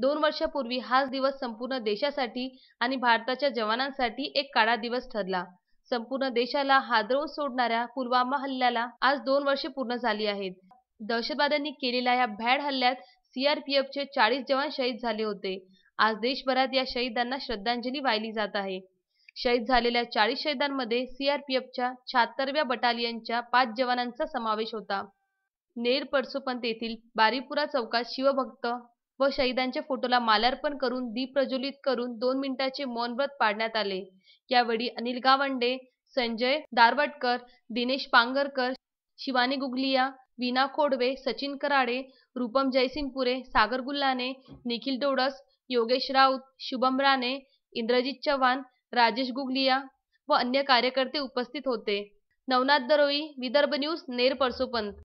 2 वर्षापूर्वी हाच दिवस संपूर्ण देशासाठी आणि भारताच्या जवानांसाठी एक काळा दिवस ठरला. संपूर्ण देशाला हादरवून सोडणाऱ्या पुलवामा हल्ल्याला आज 2 वर्षे पूर्ण झाली आहेत. दहशतवाद्यांनी केलेल्या या भ्याड हल्ल्यात सीआरपीएफचे 40 जवान शहीद झाले होते. आज देशभरात या शहीदांना श्रद्धांजली वाहिली जात आहे. शहीद झालेल्या 40 शहीदांमध्ये सीआरपीएफच्या 76व्या बटालियनच्या 5 जवानांचा समावेश होता. नेर परसोपंत येथील बारीपुरा चौकात शिवभक्त व शहीदांच्या फोटोला माल्यार्पण करून दीप प्रज्वलित करून 2 मिनिटांचे मौन व्रत पाळण्यात आले. यावेळी अनिल गावंडे, संजय दारवटकर, दिनेश पांगरकर, शिवानी गुगलिया, वीणा खोडवे, सचिन कराडे, रूपम जयसिंगपुरे, सागर गुल्हाने, निखिल डोडस, योगेश राऊत, शुभम राणे, इंद्रजित चव्हाण, राजेश गुगलिया व अन्य कार्यकर्ते उपस्थित होते. नवनाथ दरोई, विदर्भ न्यूज, नेर परसोपंत.